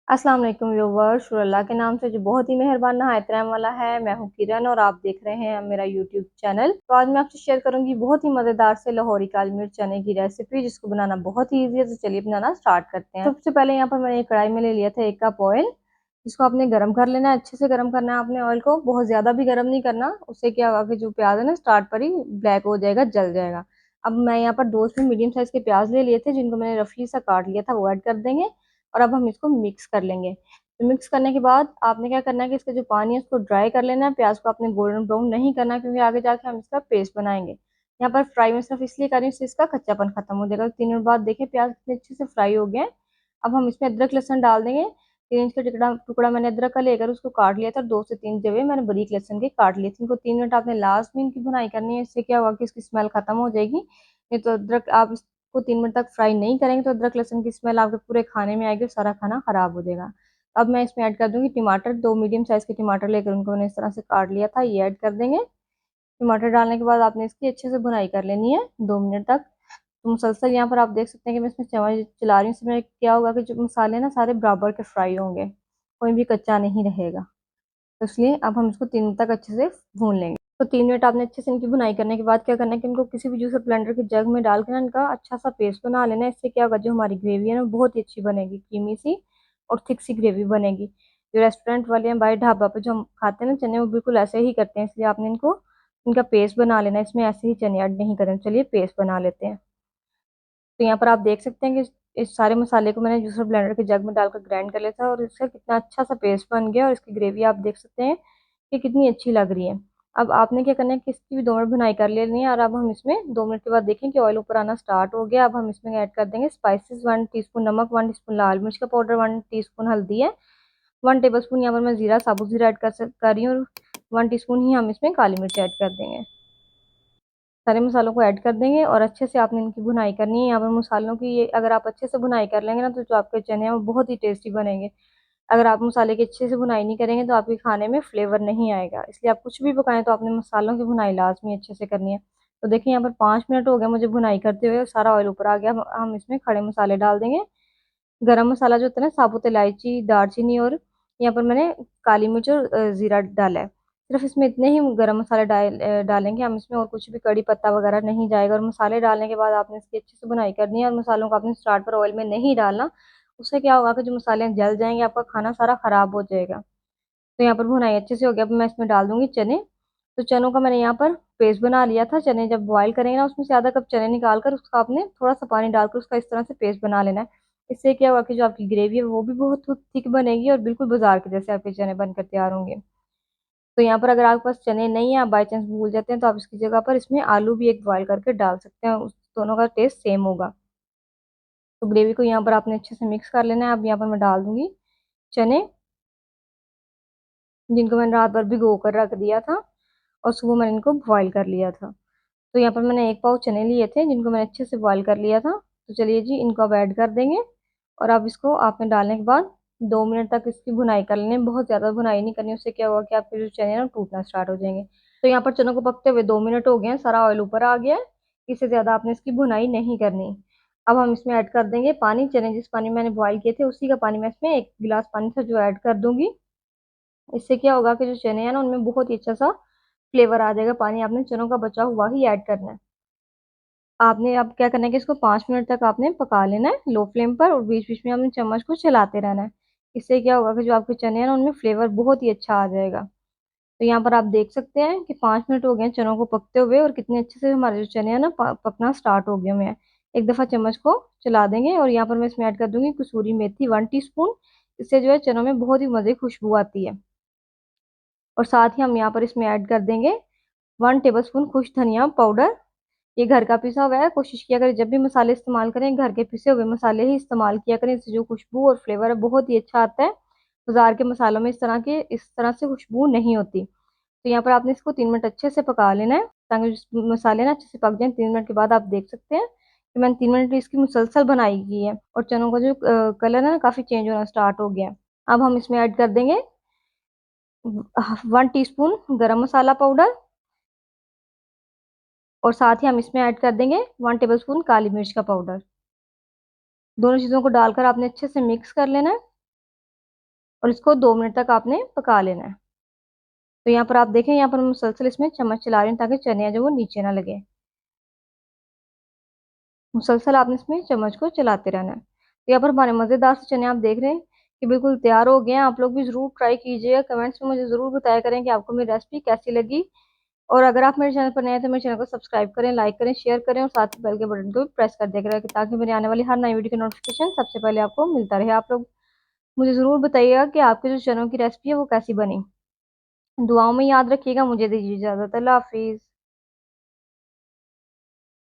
अस्सलाम वालेकुम व्यूवर्स। शुक्र अल्लाह के नाम से जो बहुत ही मेहरबान नहायत रहम वाला है। मैं हूँ किरण और आप देख रहे हैं मेरा यूट्यूब चैनल। तो आज मैं आपसे शेयर करूंगी बहुत ही मज़ेदार से लाहौरी काली मिर्च चने की रेसिपी, जिसको बनाना बहुत ही ईजी है। तो चलिए बनाना स्टार्ट करते हैं। सबसे पहले यहाँ पर मैंने एक कढ़ाई में ले लिया था 1 कप ऑयल, जिसको आपने गर्म कर लेना है। अच्छे से गर्म करना है आपने ऑयल को, बहुत ज़्यादा भी गर्म नहीं करना, उससे क्या होगा कि जो प्याज है ना स्टार्ट पर ही ब्लैक हो जाएगा, जल जाएगा। अब मैं यहाँ पर दो से मीडियम साइज के प्याज ले लिए थे, जिनको मैंने रफली सा काट लिया था, वो ऐड कर देंगे। और अब हम इसको मिक्स कर लेंगे। तो मिक्स करने के बाद आपने क्या करना है कि इसका जो पानी है उसको ड्राई कर लेना है। प्याज को आपने गोल्डन ब्राउन नहीं करना, क्योंकि आगे जाके हम इसका पेस्ट बनाएंगे। यहाँ पर फ्राई में सिर्फ इसलिए कर रही हूँ इससे इसका कच्चापन खत्म हो जाएगा। 3 मिनट बाद देखें प्याज कितने अच्छे से फ्राई हो गए हैं। अब हम इसमें अदरक लहसुन डाल देंगे। 3 इंच का टुकड़ा टुकड़ा मैंने अदरक का लेकर उसको काट लिया था, 2 से 3 जवे मैंने बारीक लहसुन के काट लिए थे। इनको 3 मिनट आपने लास्ट में इनकी भुनाई करनी है। इससे क्या होगा कि इसकी स्मेल खत्म हो जाएगी। नहीं तो अदरक आप इसको 3 मिनट तक फ्राई नहीं करेंगे तो अदरक लहसुन की स्मेल आपके पूरे खाने में आएगी और सारा खाना खराब हो जाएगा। अब मैं इसमें ऐड कर दूंगी टमाटर। 2 मीडियम साइज के टमाटर लेकर उनको मैंने इस तरह से काट लिया था, ये ऐड कर देंगे। टमाटर डालने के बाद आपने इसकी अच्छे से भुनाई कर लेनी है 2 मिनट तक। तो मुसलसल यहाँ पर आप देख सकते हैं कि मैं इसमें चम्मच चला रही हूँ। इसमें क्या होगा कि जो मसाले ना सारे बराबर के फ्राई होंगे, कोई भी कच्चा नहीं रहेगा। तो इसलिए अब हम इसको 3 मिनट तक अच्छे से भून लेंगे। तो 3 मिनट आपने अच्छे से इनकी भुनाई करने के बाद क्या करना है कि इनको किसी भी जूसर ब्लेंडर के जग में डाल के ना इनका अच्छा सा पेस्ट बना लेना है। इससे क्या होगा, जो हमारी ग्रेवी है ना बहुत ही अच्छी बनेगी, क्रीमी सी और थिक सी ग्रेवी बनेगी। जो रेस्टोरेंट वाले हैं, बाहर ढाबा पे जो हम खाते हैं ना चने, वो बिल्कुल ऐसे ही करते हैं। इसलिए आपने इनको इनका पेस्ट बना लेना है। इसमें ऐसे ही चने ऐड नहीं करें। चलिए पेस्ट बना लेते हैं। तो यहाँ पर आप देख सकते हैं कि इस सारे मसाले को मैंने जूसर ब्लेंडर के जग में डालकर ग्राइंड कर लिया था, और इसका कितना अच्छा सा पेस्ट बन गया। और इसकी ग्रेवी आप देख सकते हैं कि कितनी अच्छी लग रही है। अब आपने क्या करना है कि इसकी भी 2 मिनट भुनाई कर लेनी है। और अब हम इसमें 2 मिनट के बाद देखें कि ऑयल ऊपर आना स्टार्ट हो गया। अब हम इसमें ऐड कर देंगे स्पाइसेस। 1 टीस्पून नमक, 1 टीस्पून लाल मिर्च का पाउडर, 1 टीस्पून हल्दी है, 1 टेबल स्पून यहाँ पर मैं जीरा, साबुत जीरा ऐड कर रही हूँ। और 1 टीस्पून ही हम इसमें काली मिर्च ऐड कर देंगे। सारे मसालों को ऐड कर देंगे और अच्छे से आपने इनकी भुनाई करनी है। यहाँ पर मसालों की ये अगर आप अच्छे से भुनाई कर लेंगे ना, तो जो आपके चने हैं वो बहुत ही टेस्टी बनेंगे। अगर आप मसाले की अच्छे से भुनाई नहीं करेंगे तो आपके खाने में फ्लेवर नहीं आएगा। इसलिए आप कुछ भी पकाएं तो आपने मसालों की भुनाई लाजमी अच्छे से करनी है। तो देखिए यहाँ पर 5 मिनट हो गए मुझे भुनाई करते हुए, सारा ऑयल ऊपर आ गया। हम इसमें खड़े मसाले डाल देंगे। गरम मसाला जो होता है ना, साबुत इलायची, दालचीनी, और यहाँ पर मैंने काली मिर्च और जीरा डाला है। सिर्फ इसमें इतने ही गरम मसाले डालेंगे हम इसमें, और कुछ भी कड़ी पत्ता वगैरह नहीं जाएगा। और मसाले डालने के बाद आपने इसकी अच्छे से बुनाई करनी है। और मसालों को आपने स्टार्ट पर ऑयल में नहीं डालना, उससे क्या होगा कि जो मसाले जल जाएंगे, आपका खाना सारा खराब हो जाएगा। तो यहाँ पर भुनाई अच्छे से हो गया। अब मैं इसमें डाल दूंगी चने। तो चनों का मैंने यहाँ पर पेस्ट बना लिया था। चने जब बॉईल करेंगे ना, उसमें से आधा कप चने निकाल कर उसका आपने थोड़ा सा पानी डालकर उसका इस तरह से पेस्ट बना लेना है। इससे क्या होगा कि जो आपकी ग्रेवी है वो भी बहुत थिक बनेगी और बिल्कुल बाजार के जैसे आपके चने बनकर तैयार होंगे। तो यहाँ पर अगर आपके पास चने नहीं है, आप बाई चांस भूल जाते हैं, तो आप इसकी जगह पर इसमें आलू भी एक बॉईल करके डाल सकते हैं। उस दोनों का टेस्ट सेम होगा। तो ग्रेवी को यहाँ पर आपने अच्छे से मिक्स कर लेना है। अब यहाँ पर मैं डाल दूंगी चने, जिनको मैंने रात भर भिगो कर रख दिया था और सुबह मैंने इनको बॉईल कर लिया था। तो यहाँ पर मैंने 1 पाव चने लिए थे, जिनको मैंने अच्छे से बॉईल कर लिया था। तो चलिए जी, इनको अब ऐड कर देंगे। और अब इसको आपने डालने के बाद 2 मिनट तक इसकी भुनाई कर लेनी है। बहुत ज़्यादा भुनाई नहीं करनी, उससे क्या होगा कि आपके जो चने हैं ना टूटना स्टार्ट हो जाएंगे। तो यहाँ पर चनों को पकते हुए 2 मिनट हो गए हैं, सारा ऑयल ऊपर आ गया है। इससे ज़्यादा आपने इसकी भुनाई नहीं करनी। अब हम इसमें ऐड कर देंगे पानी। चने जिस पानी में मैंने बॉईल किए थे उसी का पानी मैं इसमें 1 गिलास पानी से जो ऐड कर दूंगी। इससे क्या होगा कि जो चने हैं ना उनमें बहुत ही अच्छा सा फ्लेवर आ जाएगा। पानी आपने चनों का बचा हुआ ही ऐड करना है। आपने अब क्या करना है कि इसको 5 मिनट तक आपने पका लेना है लो फ्लेम पर, और बीच बीच में आपने चम्मच को चलाते रहना है। इससे क्या होगा कि जो आपके चने हैं ना उनमें फ्लेवर बहुत ही अच्छा आ जाएगा। तो यहाँ पर आप देख सकते हैं कि 5 मिनट हो गए हैं चनों को पकते हुए, और कितने अच्छे से हमारे जो चने हैं ना पकना स्टार्ट हो गए हैं। एक दफ़ा चम्मच को चला देंगे। और यहाँ पर मैं इसमें ऐड कर दूंगी कसूरी मेथी 1 टीस्पून। इससे जो है चनों में बहुत ही मज़े खुशबू आती है। और साथ ही हम यहाँ पर इसमें ऐड कर देंगे 1 टेबल स्पून खुश धनिया पाउडर। ये घर का पिसा हुआ है। कोशिश किया करें जब भी मसाले इस्तेमाल करें, घर के पिसे हुए मसाले ही इस्तेमाल किया करें। इससे जो खुशबू और फ्लेवर है बहुत ही अच्छा आता है। बाजार के मसालों में इस तरह से खुशबू नहीं होती। तो यहाँ पर आपने इसको 3 मिनट अच्छे से पका लेना है, ताकि जो मसाले ना अच्छे से पक जाए। 3 मिनट के बाद आप देख सकते हैं कि मैंने 3 मिनट इसकी मुसलसल बनाई की है, और चनों का जो कलर है ना काफ़ी चेंज होना स्टार्ट हो गया है। अब हम इसमें ऐड कर देंगे 1 टीस्पून गरम मसाला पाउडर, और साथ ही हम इसमें ऐड कर देंगे 1 टेबल स्पून काली मिर्च का पाउडर। दोनों चीज़ों को डालकर आपने अच्छे से मिक्स कर लेना है। और इसको 2 मिनट तक आपने पका लेना है। तो यहाँ पर आप देखें, यहाँ पर मैं मुसलसल इसमें चम्मच चला रही हूँ ताकि चने जो वो नीचे ना लगे। मुसलसल आपने इसमें चम्मच को चलाते रहना है। तो यहाँ पर हमारे मज़ेदार से चने आप देख रहे हैं कि बिल्कुल तैयार हो गए हैं। आप लोग भी ज़रूर ट्राई कीजिएगा, कमेंट्स में मुझे ज़रूर बताया करें कि आपको मेरी रेसिपी कैसी लगी। और अगर आप मेरे चैनल पर नए हैं तो मेरे चैनल को सब्सक्राइब करें, लाइक करें, शेयर करें और साथ ही बेल के बटन को भी प्रेस कर दिया करें ताकि मेरी आने वाली हर नई वीडियो का नोटिफिकेशन सबसे पहले आपको मिलता रहे। आप लोग मुझे ज़रूर बताइएगा कि आपके जो चनों की रेसिपी है वो कैसी बनी। दुआओं में याद रखिएगा। मुझे दीजिए इजाज़त। अल्लाह हाफिज़।